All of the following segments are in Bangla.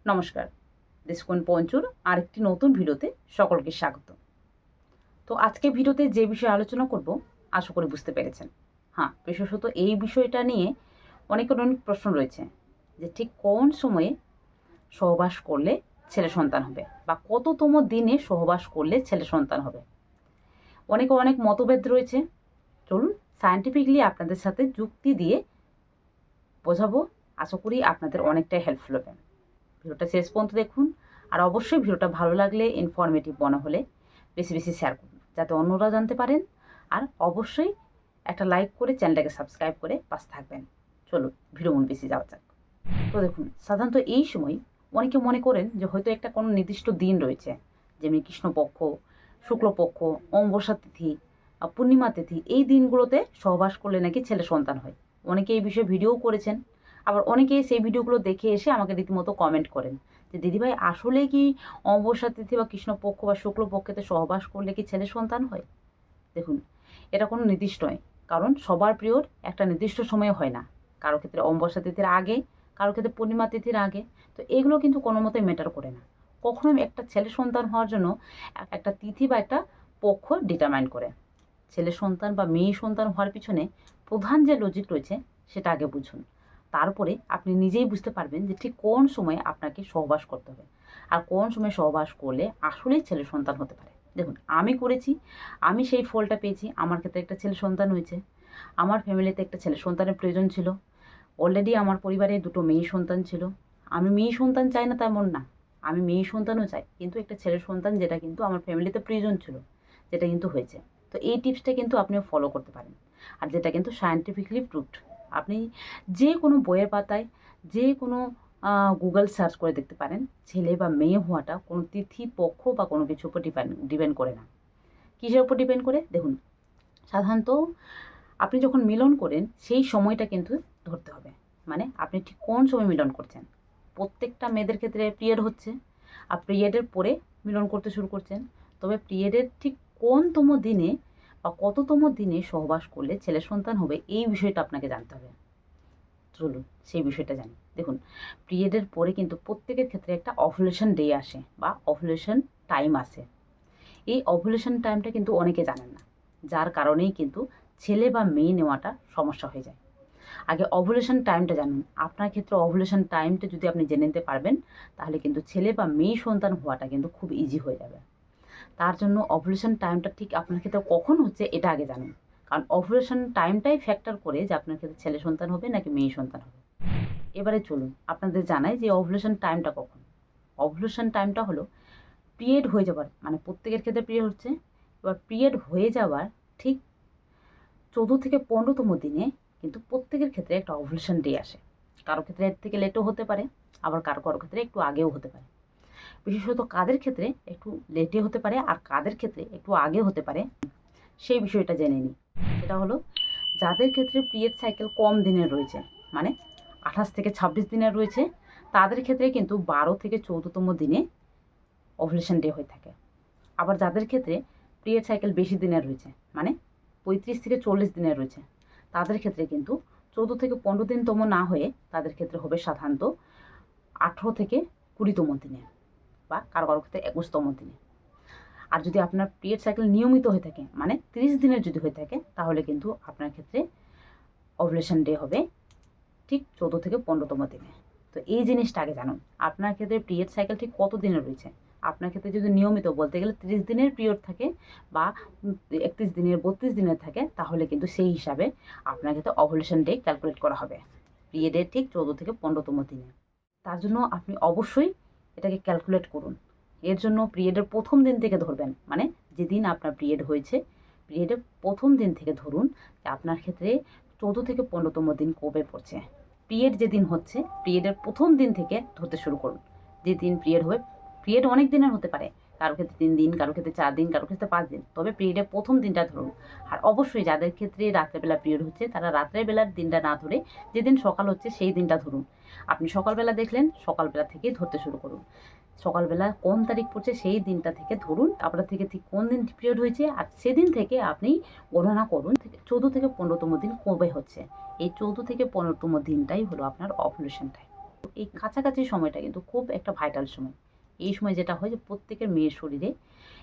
নমস্কার, দেশকোণ পঞ্চুর আরেকটি নতুন ভিডিওতে সকলকে স্বাগত। তো আজকে ভিডিওতে যে বিষয়ে আলোচনা করব আশা করি বুঝতে পেরেছেন। হ্যাঁ, বিশেষত এই বিষয়টা নিয়ে অনেকের অনেক প্রশ্ন রয়েছে যে ঠিক কোন সময়ে সহবাস করলে ছেলে সন্তান হবে বা কততম দিনে সহবাস করলে ছেলে সন্তান হবে। অনেকের অনেক মতভেদ রয়েছে। চলুন সায়েন্টিফিকলি আপনাদের সাথে যুক্তি দিয়ে বোঝাবো। আশা করি আপনাদের অনেকটাই হেল্পফুল হবে। ভিডিওটা শেষ পর্যন্ত দেখুন। আর অবশ্যই ভিডিওটা ভালো লাগলে, ইনফরমেটিভ মনে হলে বেশি বেশি শেয়ার করুন যাতে অন্যরা জানতে পারেন। আর অবশ্যই একটা লাইক করে চ্যানেলটাকে সাবস্ক্রাইব করে পাশে থাকবেন। চলুন ভিডিও মন বেশি যাওয়া যাক। তো দেখুন, সাধারণত এই সময় অনেকে মনে করেন যে হয়তো একটা কোনো নির্দিষ্ট দিন রয়েছে, যেমনি কৃষ্ণপক্ষ, শুক্লপক্ষ, অমাবস্যা তিথি, পূর্ণিমা তিথি, এই দিনগুলোতে সহবাস করলে নাকি ছেলে সন্তান হয়। অনেকে এই বিষয়ে ভিডিও করেছেন। আবার অনেকে সেই ভিডিওগুলো দেখে এসে আমাকে রীতিমতো কমেন্ট করেন যে দিদিভাই আসলে কি অমাবস্যা তিথি বা কৃষ্ণপক্ষ বা শুক্লপক্ষেতে সহবাস করলে কি ছেলে সন্তান হয়? দেখুন, এটা কোনো নির্দিষ্ট নয়, কারণ সবার পিরিয়ড একটা নির্দিষ্ট সময়ে হয় না। কারো ক্ষেত্রে অমাবস্যা তিথির আগে, কারো ক্ষেত্রে পূর্ণিমা তিথির আগে। তো এগুলো কিন্তু কোনো মতেই ম্যাটার করে না। কখনোই একটা ছেলে সন্তান হওয়ার জন্য একটা তিথি বা একটা পক্ষ ডিটারমাইন করে। ছেলে সন্তান বা মেয়ে সন্তান হওয়ার পিছনে প্রধান যে লজিক রয়েছে সেটা আগে বুঝুন। তারপরে আপনি নিজেই বুঝতে পারবেন যে ঠিক কোন সময়ে আপনাকে সহবাস করতে হবে আর কোন সময় সহবাস করলে আসলেই ছেলে সন্তান হতে পারে। দেখুন, আমি করেছি, আমি সেই ফলটা পেয়েছি। আমার ক্ষেত্রে একটা ছেলে সন্তান হয়েছে। আমার ফ্যামিলিতে একটা ছেলে সন্তানের প্রয়োজন ছিল। অলরেডি আমার পরিবারে দুটো মেয়ে সন্তান ছিল। আমি মেয়ে সন্তান চাই না তেমন না, আমি মেয়ে সন্তানও চাই, কিন্তু একটা ছেলে সন্তান যেটা কিন্তু আমার ফ্যামিলিতে প্রয়োজন ছিল, যেটা কিন্তু হয়েছে। তো এই টিপসটা কিন্তু আপনিও ফলো করতে পারেন, আর যেটা কিন্তু সায়েন্টিফিকলি প্রুভড। আপনি যে কোনো বইয়ের পাতায়, যে কোনো গুগল সার্চ করে দেখতে পারেন, ছেলে বা মেয়ে হওয়াটা কোনো তিথি, পক্ষ বা কোনো কিছুর উপর ডিপেন্ড করে না। কিসের উপর ডিপেন্ড করে? দেখুন, সাধারণত আপনি যখন মিলন করেন সেই সময়টা কিন্তু ধরতে হবে। মানে আপনি ঠিক কোন সময় মিলন করছেন। প্রত্যেকটা মেয়েদের ক্ষেত্রে পিরিয়ড হচ্ছে, আর পিরিয়ডের পরে মিলন করতে শুরু করছেন। তবে পিরিয়ডের ঠিক কোনতম দিনে বা কততম দিনে সহবাস করলে ছেলে সন্তান হবে, এই বিষয়টা আপনাকে জানতে হবে। চলুন সেই বিষয়টা জানি। দেখুন, পিরিয়ডের পরে কিন্তু প্রত্যেকের ক্ষেত্রে একটা অভুলেশন ডে আসে বা অভুলেশন টাইম আসে। এই অভুলেশন টাইমটা কিন্তু অনেকে জানেন না, যার কারণেই কিন্তু ছেলে বা মেয়ে নেওয়াটা সমস্যা হয়ে যায়। আগে অভুলেশন টাইমটা জানুন। আপনার ক্ষেত্রে অভুলেশন টাইমটা যদি আপনি জেনে নিতে পারবেন, তাহলে কিন্তু ছেলে বা মেয়ে সন্তান হওয়াটা কিন্তু খুব ইজি হয়ে যাবে। তার জন্য অভুলেশন টাইমটা ঠিক আপনার ক্ষেত্রে কখন হচ্ছে এটা আগে জানুন। কারণ অভুলেশন টাইমটাই ফ্যাক্টর করে যে আপনার ক্ষেত্রে ছেলে সন্তান হবে নাকি মেয়ে সন্তান হবে। এবারে চলুন আপনাদের জানাই যে অভুলেশন টাইমটা কখন। অভুলেশন টাইমটা হলো পিরিয়ড হয়ে যাবার, মানে প্রত্যেকের ক্ষেত্রে পিরিয়ড হচ্ছে, এবার পিরিয়ড হয়ে যাওয়ার ঠিক 14 থেকে 15তম দিনে কিন্তু প্রত্যেকের ক্ষেত্রে একটা ওভুলেশন ডে আসে। কারো ক্ষেত্রে এর থেকে লেটও হতে পারে, আবার কারো কারো ক্ষেত্রে একটু আগেও হতে পারে। বিশেষত কাদের ক্ষেত্রে একটু লেটে হতে পারে আর কাদের ক্ষেত্রে একটু আগে হতে পারে, সেই বিষয়টা জেনে নিই। সেটা হলো, যাদের ক্ষেত্রে পিরিয়ড সাইকেল কম দিনের রয়েছে, মানে 28 থেকে 26 দিনের রয়েছে, তাদের ক্ষেত্রে কিন্তু 12 থেকে 14তম দিনে ওভুলেশন ডে হয়ে থাকে। আবার যাদের ক্ষেত্রে পিরিয়ড সাইকেল বেশি দিনের রয়েছে, মানে 35 থেকে 40 দিনের রয়েছে, তাদের ক্ষেত্রে কিন্তু 14 থেকে 15 দিনতম না হয়ে তাদের ক্ষেত্রে হবে সাধারণত 18 থেকে 20তম দিনে বা কারো কারো ক্ষেত্রে 21তম দিনে। আর যদি আপনার পিরিয়ড সাইকেল নিয়মিত হয়ে থাকে, মানে 30 দিনের যদি হয়ে থাকে, তাহলে কিন্তু আপনার ক্ষেত্রে ওভুলেশন ডে হবে ঠিক 14 থেকে 15তম দিনে। তো এই জিনিসটা আগে জানুন, আপনার ক্ষেত্রে পিরিয়ড সাইকেল ঠিক কত দিনের রয়েছে। আপনার ক্ষেত্রে যদি নিয়মিত বলতে গেলে 30 দিনের পিরিয়ড থাকে বা 31 দিনের, 32 দিনের থাকে, তাহলে কিন্তু সেই হিসাবে আপনার ক্ষেত্রে ওভুলেশন ডে ক্যালকুলেট করা হবে পিরিয়ডের ঠিক 14 থেকে 15তম দিনে। তার জন্য আপনি অবশ্যই এটাকে ক্যালকুলেট করুন। এর জন্য পিরিয়ডের প্রথম দিন থেকে ধরবেন, মানে যেদিন আপনার পিরিয়ড হয়েছে পিরিয়ডের প্রথম দিন থেকে ধরুন যে আপনার ক্ষেত্রে 14 থেকে 15তম দিন কবে পড়ছে। পিরিয়ড যেদিন হচ্ছে পিরিয়ডের প্রথম দিন থেকে ধরতে শুরু করুন। যেদিন পিরিয়ড হবে, পিরিয়ড অনেক দিনের হতে পারে, কারো ক্ষেত্রে 3 দিন, কারো ক্ষেত্রে 4 দিন, কারো ক্ষেত্রে 5 দিন, তবে পিরিয়ডের প্রথম দিনটা ধরুন। আর অবশ্যই যাদের ক্ষেত্রে রাত্রেবেলা পিরিয়ড হচ্ছে তারা রাত্রেবেলার দিনটা না ধরে যেদিন সকাল হচ্ছে সেই দিনটা ধরুন। আপনি সকালবেলা দেখলেন, সকালবেলা থেকেই ধরতে শুরু করুন। সকালবেলা কোন তারিখ পড়ছে সেই দিনটা থেকে ধরুন, আপনার থেকে ঠিক কোন দিন পিরিয়ড হয়েছে, আর সেদিন থেকে আপনি গণনা করুন 14 থেকে 15তম দিন কবে হচ্ছে। এই 14 থেকে 15তম দিনটাই হলো আপনার ওভুলেশন টাইম। এই কাছাকাছি সময়টা কিন্তু খুব একটা ভাইটাল সময়। এই সময় যেটা হয় যে প্রত্যেকের মেয়ের শরীরে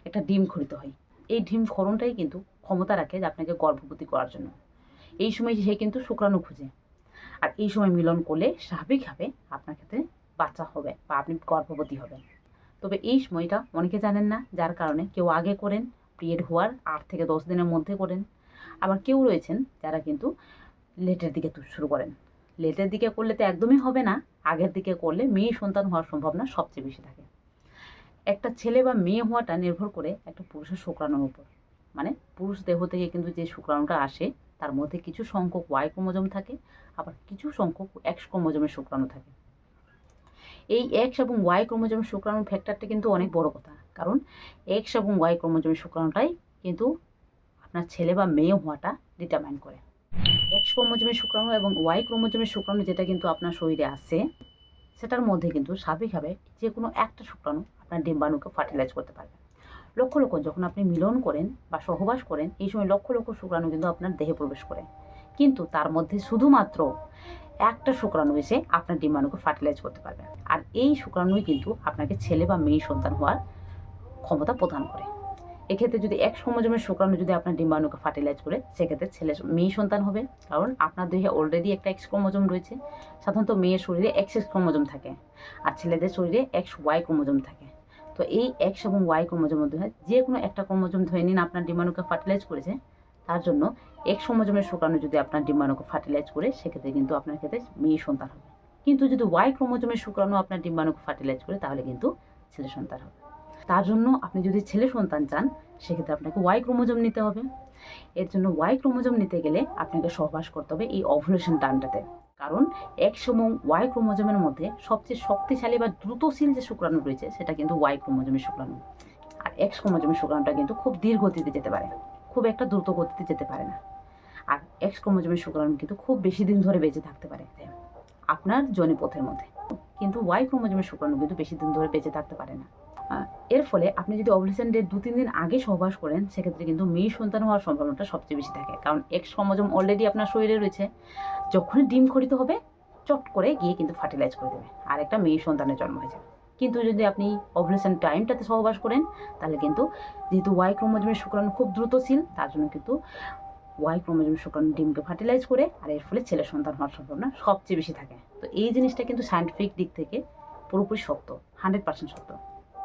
একটা ডিম ক্ষরিত হয়। এই ডিম ক্ষরণটাই কিন্তু ক্ষমতা রাখে যে আপনাকে গর্ভবতী করার জন্য। এই সময় সে কিন্তু শুক্রাণু খুঁজে, আর এই সময় মিলন করলে স্বাভাবিকভাবে আপনার ক্ষেত্রে বাচ্চা হবে বা আপনি গর্ভবতী হবেন। তবে এই সময়টা অনেকে জানেন না, যার কারণে কেউ আগে করেন, পিরিয়ড হওয়ার 8 থেকে 10 দিনের মধ্যে করেন। আবার কেউ রয়েছেন যারা কিন্তু লেটের দিকে শুরু করেন। লেটের দিকে করলে তো একদমই হবে না, আগের দিকে করলে মেয়ে সন্তান হওয়ার সম্ভাবনা সবচেয়ে বেশি থাকে। একটা ছেলে বা মেয়ে হওয়াটা নির্ভর করে একটা পুরুষের শুক্রাণুর উপর। মানে পুরুষ দেহ থেকে কিন্তু যে শুক্রাণুটা আসে তার মধ্যে কিছু সংখ্যক ওয়াই ক্রোমোজোম থাকে, আবার কিছু সংখ্যক এক্স ক্রোমোজোমের শুক্রাণু থাকে। এই এক্স এবং ওয়াই ক্রোমোজোমের শুক্রাণুর ফ্যাক্টরটা কিন্তু অনেক বড় কথা, কারণ এক্স এবং ওয়াই ক্রোমোজোমের শুক্রাণুটাই কিন্তু আপনার ছেলে বা মেয়ে হওয়াটা ডিটারমাইন করে। এক্স ক্রোমোজোমের শুক্রাণু এবং ওয়াই ক্রোমোজোমের শুক্রাণু যেটা কিন্তু আপনার শরীরে আছে, সেটার মধ্যে কিন্তু স্বাভাবিকভাবে যে কোনো একটা শুক্রাণু আপনার ডিম্বাণুকে ফার্টিলাইজ করতে পারবে। লক্ষ লক্ষ যখন আপনি মিলন করেন বা সহবাস করেন, এই সময় লক্ষ লক্ষ শুক্রাণু কিন্তু আপনার দেহে প্রবেশ করে, কিন্তু তার মধ্যে শুধুমাত্র একটা শুক্রাণু এসে আপনার ডিম্বাণুকে ফার্টিলাইজ করতে পারবে। আর এই শুক্রাণুই কিন্তু আপনাকে ছেলে বা মেয়ে সন্তান হওয়ার ক্ষমতা প্রদান করে। এক্ষেত্রে যদি এক্স ক্রোমোজোমের শুক্রাণু যদি আপনার ডিম্বাণুকে ফার্টিলাইজ করে, সেক্ষেত্রে ছেলে মেয়ে সন্তান হবে, কারণ আপনার দেহে অলরেডি একটা এক্স ক্রোমোজোম রয়েছে। সাধারণত মেয়ের শরীরে এক্স ক্রোমোজোম থাকে, আর ছেলেদের শরীরে এক্স ওয়াই ক্রোমোজোম থাকে। তো এই এক্স এবং ওয়াই ক্রোমোজোমের মধ্যে যে কোনো একটা ক্রোমোজোম ধরে নিন আপনার ডিম্বাণুকে ফার্টিলাইজ করেছে, তার জন্য এক্স ক্রোমোজোমের শুক্রাণু যদি আপনার ডিম্বাণুকে ফার্টিলাইজ করে, সেক্ষেত্রে কিন্তু আপনার ক্ষেত্রে মেয়ে সন্তান হবে। কিন্তু যদি ওয়াই ক্রোমোজোমের শুক্রাণু আপনার ডিম্বাণুকে ফার্টিলাইজ করে, তাহলে কিন্তু ছেলে সন্তান হবে। তার জন্য আপনি যদি ছেলে সন্তান চান, সেক্ষেত্রে আপনাকে ওয়াই ক্রোমোজোম নিতে হবে। এর জন্য ওয়াই ক্রোমোজোম নিতে গেলে আপনাকে সহবাস করতে হবে এই ওভুলেশন টাইমটাতে, কারণ এক্স এবং ওয়াই ক্রোমোজোমের মধ্যে সবচেয়ে শক্তিশালী বা দ্রুতশীল যে শুক্রাণু রয়েছে, সেটা কিন্তু ওয়াই ক্রোমোজোমের শুক্রাণু। আর এক্স ক্রোমোজোমের শুক্রাণুটা কিন্তু খুব ধীর গতিতে যেতে পারে, খুব একটা দ্রুত গতিতে যেতে পারে না। আর এক্স ক্রোমোজোমের শুক্রাণু কিন্তু খুব বেশি দিন ধরে বেঁচে থাকতে পারে আপনার যোনিপথের মধ্যে, কিন্তু ওয়াই ক্রোমোজোমের শুক্রাণু কিন্তু বেশি দিন ধরে বেঁচে থাকতে পারে না। এর ফলে আপনি যদি ওভুলেশন ডেট 2-3 দিন আগে সহবাস করেন, সেক্ষেত্রে কিন্তু মেয়ে সন্তান হওয়ার সম্ভাবনাটা সবচেয়ে বেশি থাকে, কারণ এক্স ক্রোমোজোম অলরেডি আপনার শরীরে রয়েছে। যখনই ডিম ক্ষরিত হবে, চট করে গিয়ে কিন্তু ফার্টিলাইজ করে দেবে, আর একটা মেয়ে সন্তানের জন্ম হয়ে যাবে। কিন্তু যদি আপনি ওভুলেশন টাইমটাতে সহবাস করেন, তাহলে কিন্তু যেহেতু ওয়াই ক্রোমোজোমের শুক্রাণু খুব দ্রুতশীল, তার জন্য কিন্তু ওয়াই ক্রোমোজোমের শুক্রাণু ডিমকে ফার্টিলাইজ করে, আর এর ফলে ছেলে সন্তান হওয়ার সম্ভাবনা সবচেয়ে বেশি থাকে। তো এই জিনিসটা কিন্তু সায়েন্টিফিক দিক থেকে পুরোপুরি সত্য, 100% সত্য।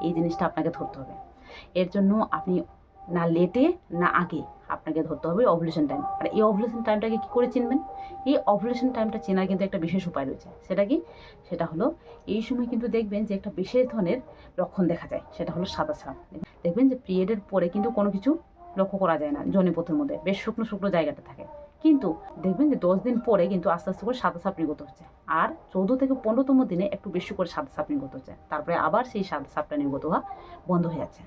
এই জিনিসটা আপনাকে ধরতে হবে। এর জন্য আপনি না লেটে না আগে আপনাকে ধরতে হবে ওভুলেশন টাইম। আর এই ওভুলেশন টাইমটাকে কী করে চিনবেন? এই ওভুলেশন টাইমটা চেনার কিন্তু একটা বিশেষ উপায় রয়েছে। সেটা কি? সেটা হলো, এই সময় কিন্তু দেখবেন যে একটা বিশেষ ধরনের লক্ষণ দেখা যায়, সেটা হলো সাদা ছাপ। দেখবেন যে পিরিয়ডের পরে কিন্তু কোনো কিছু লক্ষ্য করা যায় না, যোনিপথের মধ্যে বেশ শুকনো শুকনো জায়গাটা থাকে, কিন্তু দেখবেন যে 10 দিন পরে কিন্তু আস্তে আস্তে করে সাদা ছাপ নির্গত হচ্ছে, আর 14 থেকে 15তম দিনে একটু বেশি করে সাদা ছাপ নির্গত হচ্ছে, তারপরে আবার সেই সাদা ছাপটা নির্গত হওয়া বন্ধ হয়ে যাচ্ছে।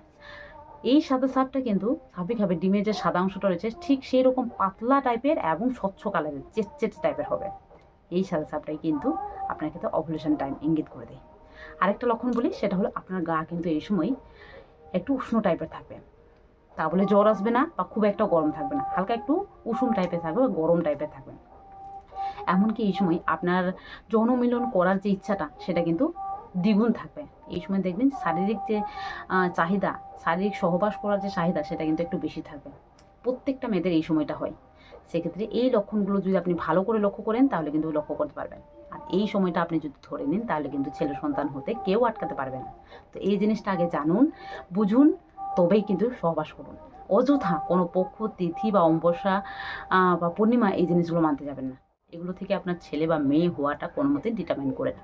এই সাদা ছাপটা কিন্তু স্বাভাবিকভাবে ডিমের যে সাদা অংশটা রয়েছে, ঠিক সেই রকম পাতলা টাইপের এবং স্বচ্ছ কালারের চেটচেটে টাইপের হবে। এই সাদা ছাপটাই কিন্তু আপনার ক্ষেত্রে ওভুলেশন টাইম ইঙ্গিত করে দেয়। আরেকটা লক্ষণ বলি, সেটা হলো আপনার গা কিন্তু এই সময় একটু উষ্ণ টাইপের থাকবে। তা বলে জ্বর আসবে না বা খুব একটা গরম থাকবে না, হালকা একটু উষুম টাইপের থাকবে বা গরম টাইপের থাকবে। এমনকি এই সময় আপনার যৌন মিলন করার যে ইচ্ছাটা, সেটা কিন্তু দ্বিগুণ থাকবে। এই সময় দেখবেন শারীরিক যে চাহিদা, শারীরিক সহবাস করার যে চাহিদা, সেটা কিন্তু একটু বেশি থাকবে। প্রত্যেকটা মেয়েদের এই সময়টা হয়। সেক্ষেত্রে এই লক্ষণগুলো যদি আপনি ভালো করে লক্ষ্য করেন, তাহলে কিন্তু লক্ষ্য করতে পারবেন। আর এই সময়টা আপনি যদি ধরে নিন, তাহলে কিন্তু ছেলে সন্তান হতে কেউ আটকাতে পারবে না। তো এই জিনিসটা আগে জানুন, বুঝুন, তবেই কিন্তু সহবাস করুন। অযথা কোনো পক্ষ, তিথি বা অমাবস্যা বা পূর্ণিমা এই জিনিসগুলো মানতে যাবেন না। এগুলো থেকে আপনার ছেলে বা মেয়ে হওয়াটা কোনো মতেই ডিটারমাইন করে না।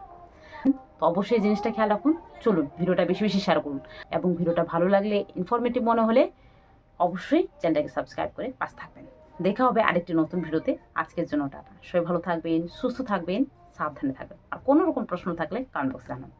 তো অবশ্যই এই জিনিসটা খেয়াল রাখুন। চলুন ভিডিওটা বেশি বেশি শেয়ার করুন, এবং ভিডিওটা ভালো লাগলে, ইনফরমেটিভ মনে হলে অবশ্যই চ্যানেলটাকে সাবস্ক্রাইব করে পাশে থাকবেন। দেখা হবে আরেকটি নতুন ভিডিওতে। আজকের জন্য টাটা। সবাই ভালো থাকবেন, সুস্থ থাকবেন, সাবধানে থাকবেন। আর কোনো রকম প্রশ্ন থাকলে কমেন্ট বক্সে জানান।